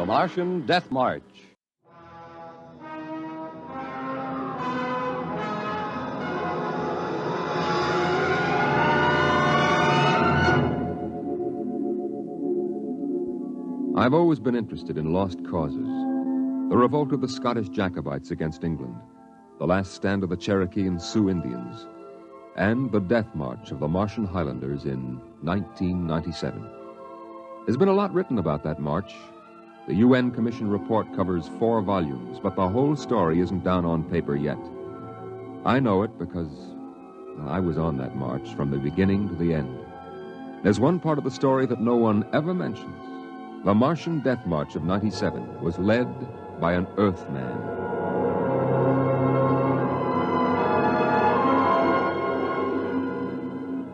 The Martian Death March. I've always been interested in lost causes. The revolt of the Scottish Jacobites against England, the last stand of the Cherokee and Sioux Indians, and the death march of the Martian Highlanders in 1997. There's been a lot written about that march. The UN Commission report covers 4 volumes, but the whole story isn't down on paper yet. I know it because I was on that march from the beginning to the end. There's one part of the story that no one ever mentions. The Martian Death March of 97 was led by an Earthman.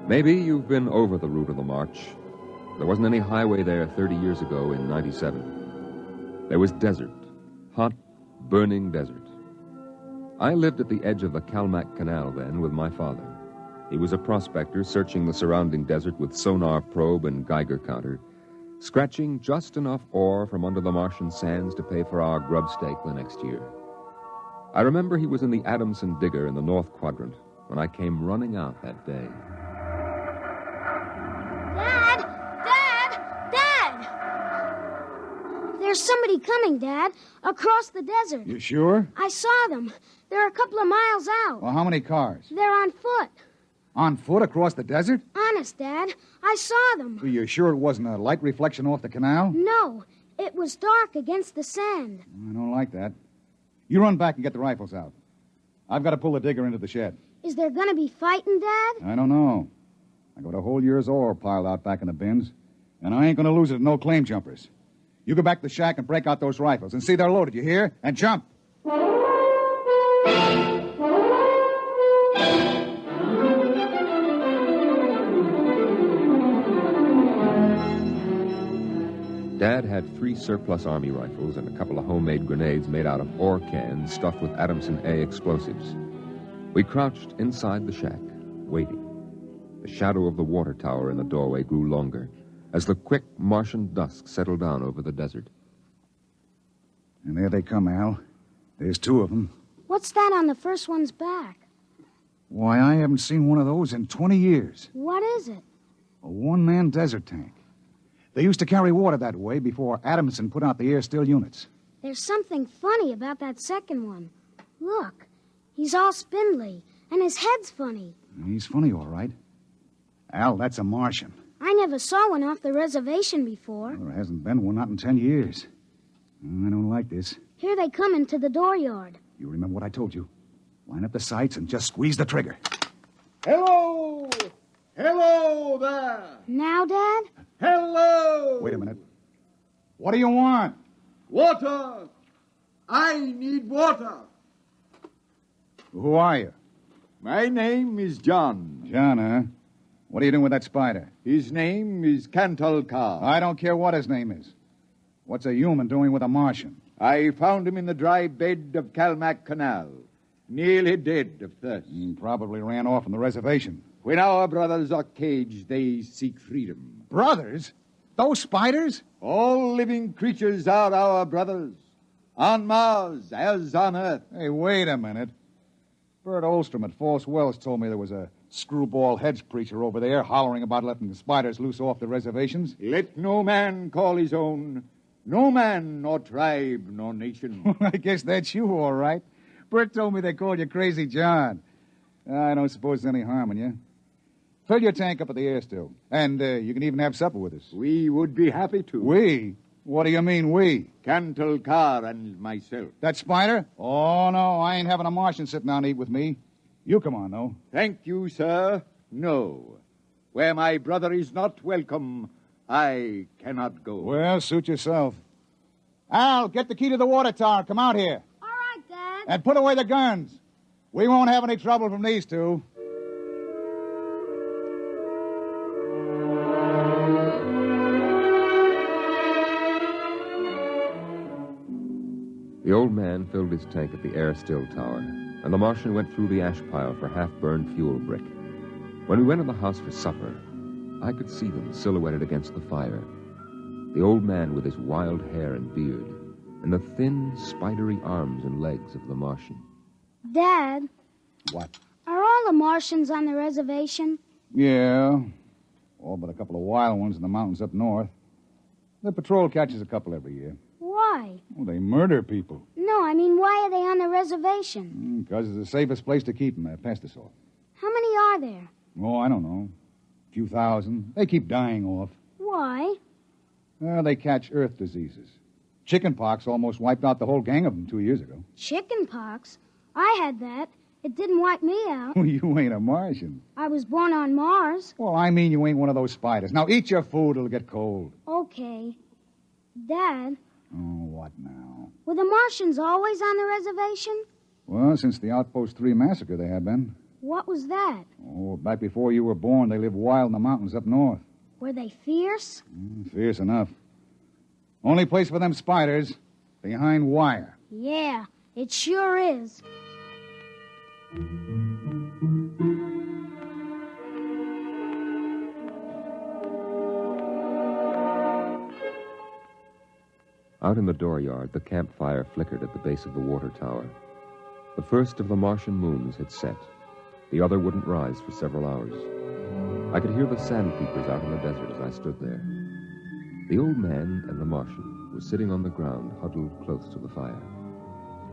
Maybe you've been over the route of the march. There wasn't any highway there 30 years ago in 97. There was desert, hot, burning desert. I lived at the edge of the Calmac Canal then with my father. He was a prospector searching the surrounding desert with sonar probe and Geiger counter, scratching just enough ore from under the Martian sands to pay for our grub stake the next year. I remember he was in the Adamson digger in the North Quadrant when I came running out that day. There's somebody coming, Dad, across the desert. You sure? I saw them. They're a couple of miles out. Well, how many cars? They're on foot. On foot across the desert? Honest, Dad. I saw them. Are you sure it wasn't a light reflection off the canal? No. It was dark against the sand. I don't like that. You run back and get the rifles out. I've got to pull the digger into the shed. Is there going to be fighting, Dad? I don't know. I got a whole year's ore piled out back in the bins, and I ain't going to lose it to no claim jumpers. You go back to the shack and break out those rifles and see they're loaded, you hear? And jump. Dad had 3 surplus Army rifles and a couple of homemade grenades made out of ore cans stuffed with Adamson A explosives. We crouched inside the shack, waiting. The shadow of the water tower in the doorway grew longer as the quick Martian dusk settled down over the desert. And there they come, Al. There's 2 of them. What's that on the first one's back? Why, I haven't seen one of those in 20 years. What is it? A one-man desert tank. They used to carry water that way before Adamson put out the air-still units. There's something funny about that second one. Look, he's all spindly, and his head's funny. He's funny, all right. Al, that's a Martian. I never saw one off the reservation before. Well, there hasn't been one, not in 10 years. I don't like this. Here they come into the dooryard. You remember what I told you. Line up the sights and just squeeze the trigger. Hello! Hello there! Now, Dad? Hello! Wait a minute. What do you want? Water! I need water. Who are you? My name is John. John, huh? What are you doing with that spider? His name is Cantalcar. I don't care what his name is. What's a human doing with a Martian? I found him in the dry bed of Calmac Canal, nearly dead of thirst. He probably ran off on the reservation. When our brothers are caged, they seek freedom. Brothers? Those spiders? All living creatures are our brothers, on Mars as on Earth. Hey, wait a minute. Bert Olstrom at False Wells told me there was a screwball heads preacher over there hollering about letting the spiders loose off the reservations. Let no man call his own, no man nor tribe nor nation. I guess that's you, all right. Bert told me they called you Crazy John. I don't suppose there's any harm in you. Fill your tank up at the air still. And you can even have supper with us. We would be happy to. We? What do you mean, we? Cantalcar and myself. That spider? Oh, no, I ain't having a Martian sit down to eat with me. You come on, though. Thank you, sir. No. Where my brother is not welcome, I cannot go. Well, suit yourself. Al, get the key to the water tower. Come out here. All right, Dad. And put away the guns. We won't have any trouble from these 2. The old man filled his tank at the air-still tower, and the Martian went through the ash pile for half-burned fuel brick. When we went to the house for supper, I could see them silhouetted against the fire. The old man with his wild hair and beard, and the thin, spidery arms and legs of the Martian. Dad, What? are all the Martians on the reservation? Yeah. All but a couple of wild ones in the mountains up north. The patrol catches a couple every year. Why? Well, they murder people. No, I mean, why are they on the reservation? Because it's the safest place to keep them. They're pesticide. How many are there? Oh, I don't know. A few thousand. They keep dying off. Why? Well, they catch earth diseases. Chickenpox almost wiped out the whole gang of them 2 years ago. Chickenpox? I had that. It didn't wipe me out. You ain't a Martian. I was born on Mars. Well, I mean you ain't one of those spiders. Now eat your food. It'll get cold. Okay. Dad, Oh, what now? were the Martians always on the reservation? Well, since the Outpost 3 massacre, they have been. What was that? Oh, back before you were born, they lived wild in the mountains up north. Were they fierce? Fierce enough. Only place for them spiders, behind wire. Yeah, it sure is. Out in the dooryard, the campfire flickered at the base of the water tower. The first of the Martian moons had set. The other wouldn't rise for several hours. I could hear the sandpeepers out in the desert as I stood there. The old man and the Martian were sitting on the ground, huddled close to the fire.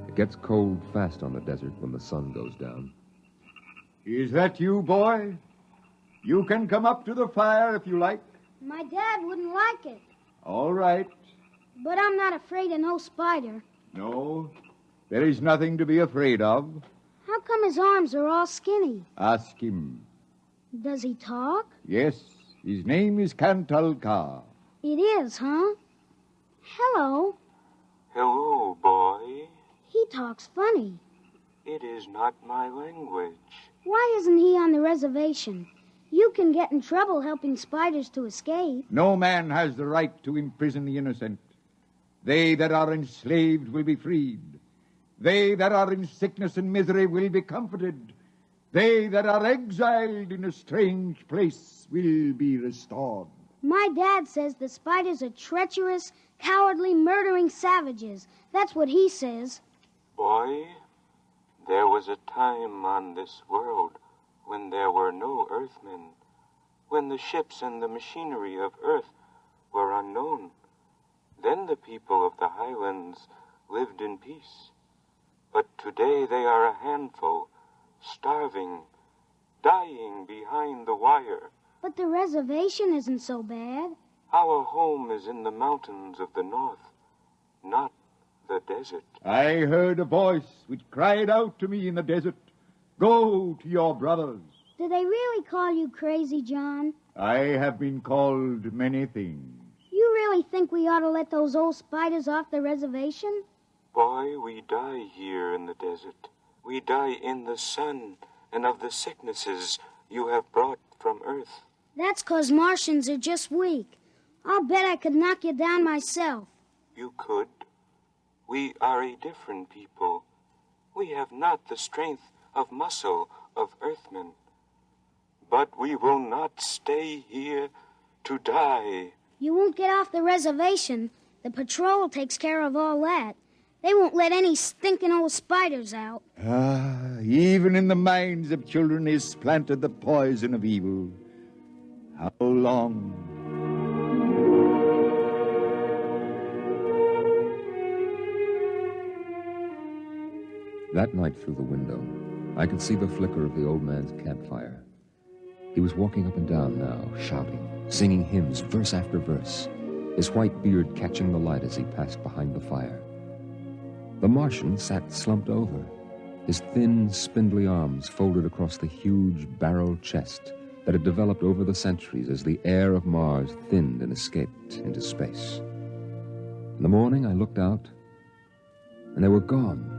It gets cold fast on the desert when the sun goes down. Is that you, boy? You can come up to the fire if you like. My dad wouldn't like it. All right. But I'm not afraid of no spider. No, there is nothing to be afraid of. How come his arms are all skinny? Ask him. Does he talk? Yes, his name is Kantalka. It is, huh? Hello. Hello, boy. He talks funny. It is not my language. Why isn't he on the reservation? You can get in trouble helping spiders to escape. No man has the right to imprison the innocent. They that are enslaved will be freed. They that are in sickness and misery will be comforted. They that are exiled in a strange place will be restored. My dad says the spiders are treacherous, cowardly, murdering savages. That's what he says. Boy, there was a time on this world when there were no Earthmen, when the ships and the machinery of Earth were unknown. Then the people of the highlands lived in peace. But today they are a handful, starving, dying behind the wire. But the reservation isn't so bad. Our home is in the mountains of the north, not the desert. I heard a voice which cried out to me in the desert, "Go to your brothers." Do they really call you crazy, John? I have been called many things. You really think we ought to let those old spiders off the reservation? Boy, we die here in the desert. We die in the sun and of the sicknesses you have brought from Earth. That's 'cause Martians are just weak. I'll bet I could knock you down myself. You could. We are a different people. We have not the strength of muscle of Earthmen. But we will not stay here to die. You won't get off the reservation. The patrol takes care of all that. They won't let any stinking old spiders out. Even in the minds of children is planted the poison of evil. How long? That night through the window, I could see the flicker of the old man's campfire. He was walking up and down now, shouting, singing hymns, verse after verse, his white beard catching the light as he passed behind the fire. The Martian sat slumped over, his thin, spindly arms folded across the huge barrel chest that had developed over the centuries as the air of Mars thinned and escaped into space. In the morning, I looked out, and they were gone.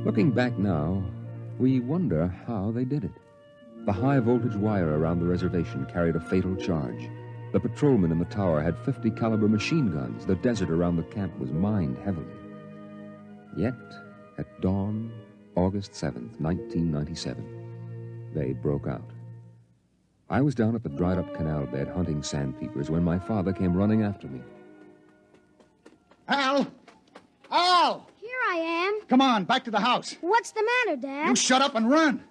Looking back now, we wonder how they did it. The high-voltage wire around the reservation carried a fatal charge. The patrolmen in the tower had 50-caliber machine guns. The desert around the camp was mined heavily. Yet, at dawn, August 7th, 1997, they broke out. I was down at the dried-up canal bed hunting sandpeepers when my father came running after me. Al! Al! Here I am. Come on, back to the house. What's the matter, Dad? You shut up and run.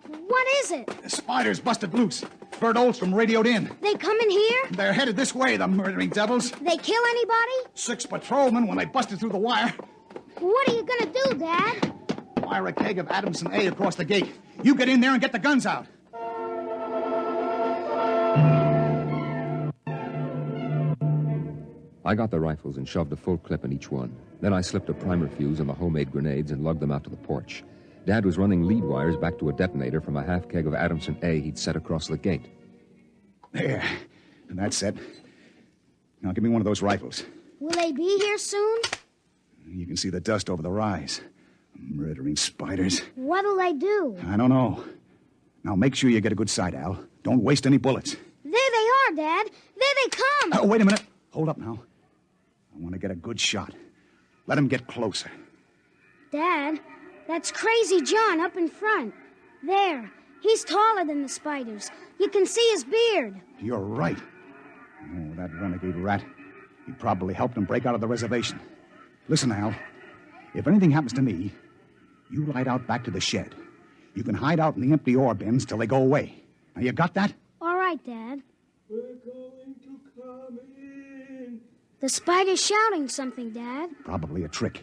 What is it? The spiders busted loose. Bert Olstrom radioed in. They come in here? They're headed this way, the murdering devils. They kill anybody? 6 patrolmen when they busted through the wire. What are you gonna do, Dad? Fire a keg of Adamson A across the gate. You get in there and get the guns out. I got the rifles and shoved a full clip in each one. Then I slipped a primer fuse on the homemade grenades and lugged them out to the porch. Dad was running lead wires back to a detonator from a half keg of Adamson A he'd set across the gate. There. And that's it. Now give me one of those rifles. Will they be here soon? You can see the dust over the rise. Murdering spiders. What'll they do? I don't know. Now make sure you get a good sight, Al. Don't waste any bullets. There they are, Dad. There they come. Oh, wait a minute. Hold up now. I want to get a good shot. Let him get closer. Dad, that's Crazy John up in front. There. He's taller than the spiders. You can see his beard. You're right. Oh, that renegade rat. He probably helped him break out of the reservation. Listen, Al. If anything happens to me, you ride out back to the shed. You can hide out in the empty ore bins till they go away. Now, you got that? All right, Dad. We're going to come in. The spider's shouting something, Dad. Probably a trick.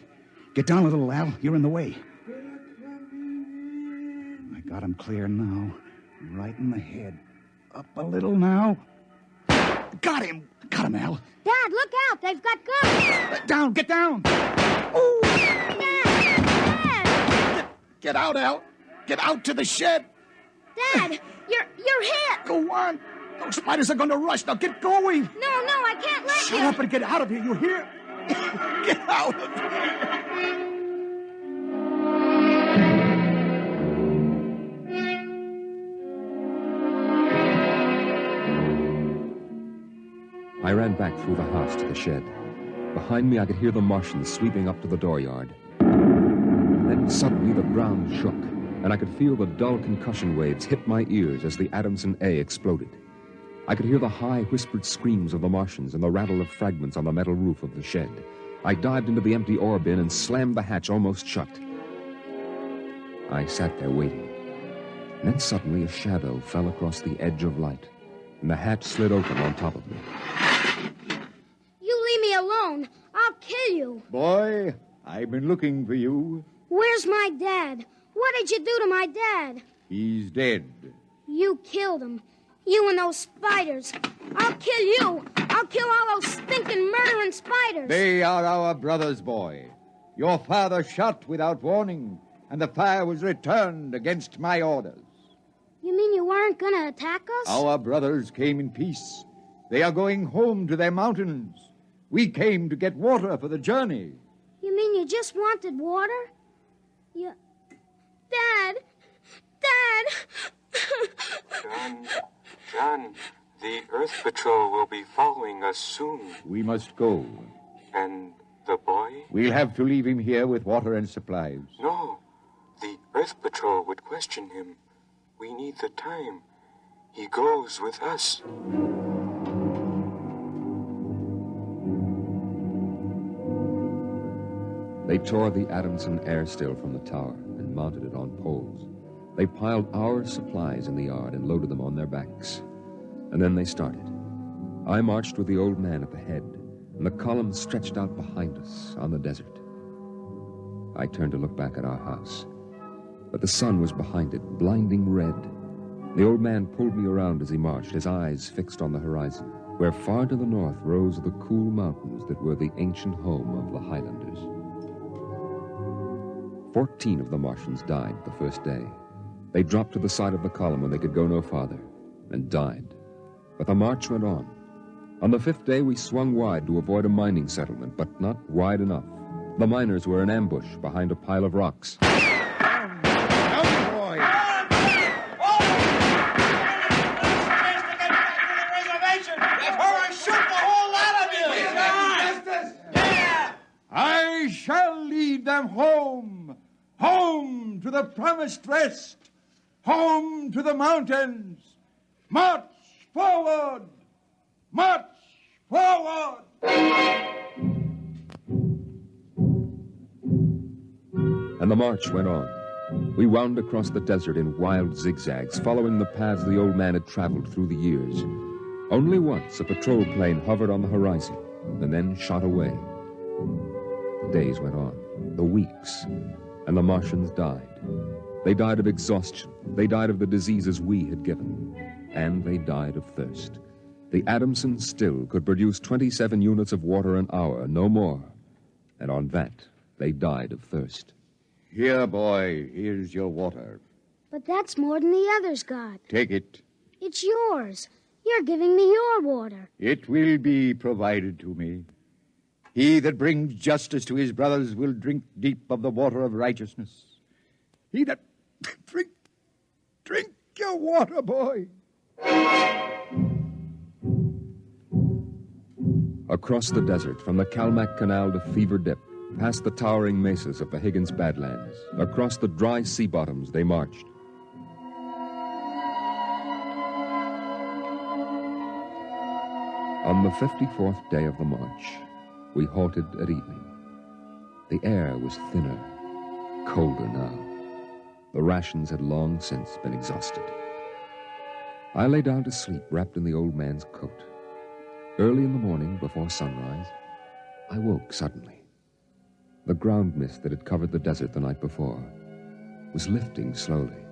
Get down a little, Al. You're in the way. We're coming in. I got him clear now. Right in the head. Up a little now. Got him. Got him, Al. Dad, look out. They've got guns. Down. Get down. Oh! Dad! Get out, Al. Get out to the shed. Dad, you're hit. Go on. Those spiders are going to rush. Now get going. No, I can't let Shut you. up and get out of here. You hear? Get out of here. I ran back through the house to the shed. Behind me, I could hear the Martians sweeping up to the dooryard. Then suddenly the ground shook, and I could feel the dull concussion waves hit my ears as the Adamson A exploded. I could hear the high, whispered screams of the Martians and the rattle of fragments on the metal roof of the shed. I dived into the empty ore bin and slammed the hatch almost shut. I sat there waiting. And then suddenly a shadow fell across the edge of light, and the hatch slid open on top of me. You leave me alone. I'll kill you. Boy, I've been looking for you. Where's my dad? What did you do to my dad? He's dead. You killed him. You and those spiders. I'll kill you. I'll kill all those stinking murdering spiders. They are our brothers, boy. Your father shot without warning, and the fire was returned against my orders. You mean you weren't going to attack us? Our brothers came in peace. They are going home to their mountains. We came to get water for the journey. You mean you just wanted water? You... Dad! John, the Earth Patrol will be following us soon. We must go. And the boy? We'll have to leave him here with water and supplies. No, the Earth Patrol would question him. We need the time. He goes with us. They tore the Adamson air still from the tower and mounted it on poles. They piled our supplies in the yard and loaded them on their backs. And then they started. I marched with the old man at the head, and the column stretched out behind us on the desert. I turned to look back at our house, but the sun was behind it, blinding red. The old man pulled me around as he marched, his eyes fixed on the horizon, where far to the north rose the cool mountains that were the ancient home of the Highlanders. 14 of the Martians died the first day. They dropped to the side of the column when they could go no farther, and died. But the march went on. On the 5th day, we swung wide to avoid a mining settlement, but not wide enough. The miners were in ambush behind a pile of rocks. I shall lead them home, home to the promised rest, home to the mountains. March forward! March forward! And the march went on. We wound across the desert in wild zigzags, following the paths the old man had traveled through the years. Only once a patrol plane hovered on the horizon and then shot away. The days went on, the weeks, and the Martians died. They died of exhaustion. They died of the diseases we had given. And they died of thirst. The Adamson still could produce 27 units of water an hour, no more. And on that, they died of thirst. Here, boy, here's your water. But that's more than the others got. Take it. It's yours. You're giving me your water. It will be provided to me. He that brings justice to his brothers will drink deep of the water of righteousness. He that... Drink your water, boy. Across the desert, from the Calmac Canal to Fever Dip, past the towering mesas of the Higgins Badlands, across the dry sea bottoms they marched. On the 54th day of the march, we halted at evening. The air was thinner, colder now. The rations had long since been exhausted. I lay down to sleep wrapped in the old man's coat. Early in the morning, before sunrise, I woke suddenly. The ground mist that had covered the desert the night before was lifting slowly,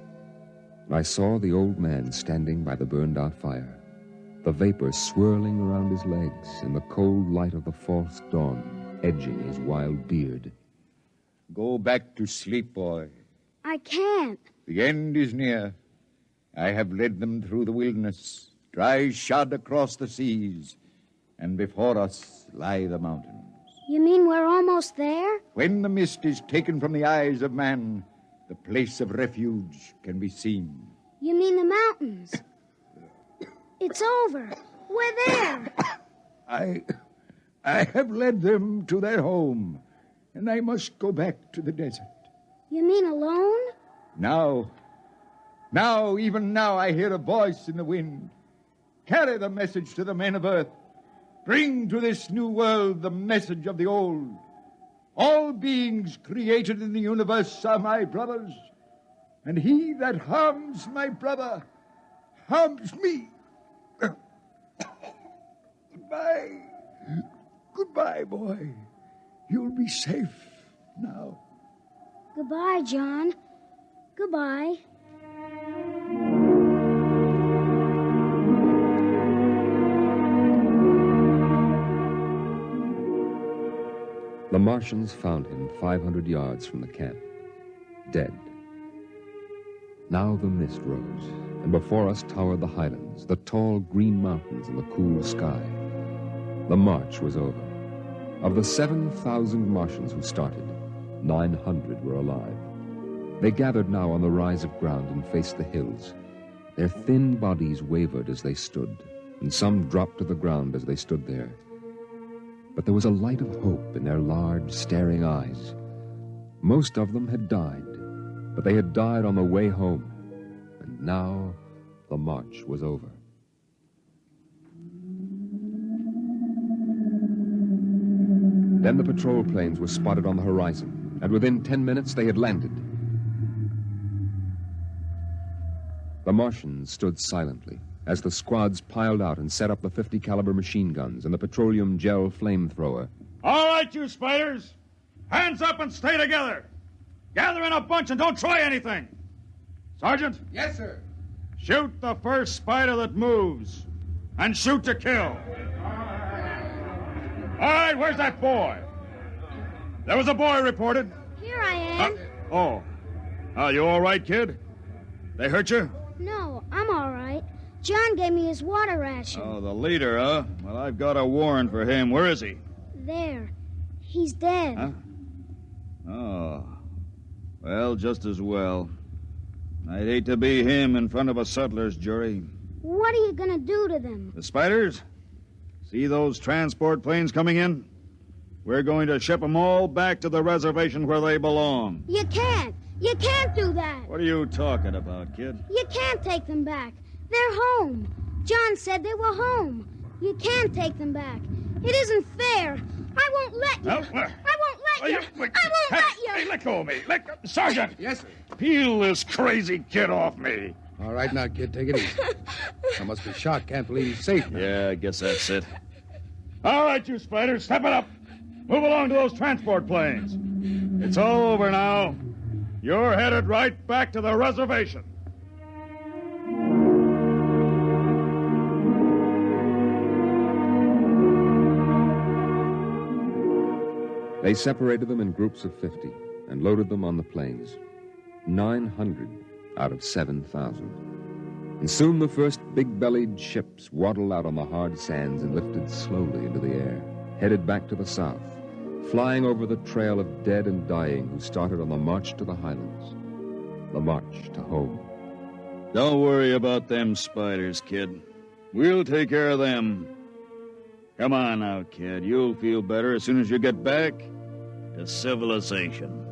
and I saw the old man standing by the burned-out fire, the vapor swirling around his legs in the cold light of the false dawn, edging his wild beard. Go back to sleep, boy. I can't. The end is near. I have led them through the wilderness, dry shod across the seas, and before us lie the mountains. You mean we're almost there? When the mist is taken from the eyes of man, the place of refuge can be seen. You mean the mountains? It's over. We're there. I have led them to their home, and I must go back to the desert. You mean alone? Even now, I hear a voice in the wind. Carry the message to the men of Earth. Bring to this new world the message of the old. All beings created in the universe are my brothers, and he that harms my brother harms me. Goodbye. Goodbye, boy. You'll be safe now. Goodbye, John. Goodbye. The Martians found him 500 yards from the camp, dead. Now the mist rose, and before us towered the highlands, the tall green mountains and the cool sky. The march was over. Of the 7,000 Martians who started, 900 were alive. They gathered now on the rise of ground and faced the hills. Their thin bodies wavered as they stood, and some dropped to the ground as they stood there. But there was a light of hope in their large, staring eyes. Most of them had died, but they had died on the way home, and now the march was over. Then the patrol planes were spotted on the horizon, and within 10 minutes they had landed. The Martians stood silently as the squads piled out and set up the 50 caliber machine guns and the petroleum gel flamethrower. All right, you spiders. Hands up and stay together. Gather in a bunch and don't try anything. Sergeant? Yes, sir. Shoot the first spider that moves. And shoot to kill. All right, where's that boy? There was a boy reported. Here I am. You all right, kid? They hurt you? No, I'm all right. John gave me his water ration. Oh, the leader, huh? Well, I've got a warrant for him. Where is he? There. He's dead. Huh? Oh. Well, just as well. I'd hate to be him in front of a settler's jury. What are you going to do to them? The spiders? See those transport planes coming in? We're going to ship them all back to the reservation where they belong. You can't. You can't do that. What are you talking about, kid? You can't take them back. They're home. John said they were home. You can't take them back. It isn't fair. I won't let you. I won't let you. I won't let you. Hey, let go of me. Sergeant! Yes, sir. Peel this crazy kid off me. All right now, kid, take it easy. I must be shot. Can't believe he's safe now. Yeah, I guess that's it. All right, you spiders, step it up. Move along to those transport planes. It's all over now. You're headed right back to the reservation. They separated them in groups of 50 and loaded them on the planes. 900 out of 7,000. And soon the first big-bellied ships waddled out on the hard sands and lifted slowly into the air, headed back to the south, flying over the trail of dead and dying who started on the march to the highlands, the march to home. Don't worry about them spiders, kid. We'll take care of them. Come on now, kid. You'll feel better as soon as you get back to civilization.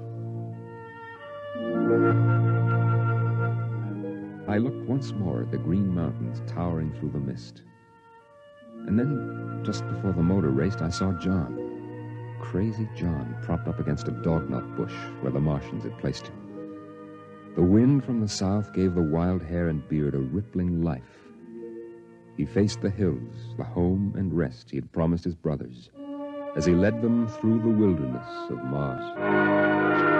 I looked once more at the green mountains towering through the mist. And then, just before the motor raced, I saw John. Crazy John, propped up against a dognut bush where the Martians had placed him. The wind from the south gave the wild hair and beard a rippling life. He faced the hills, the home and rest he had promised his brothers, as he led them through the wilderness of Mars.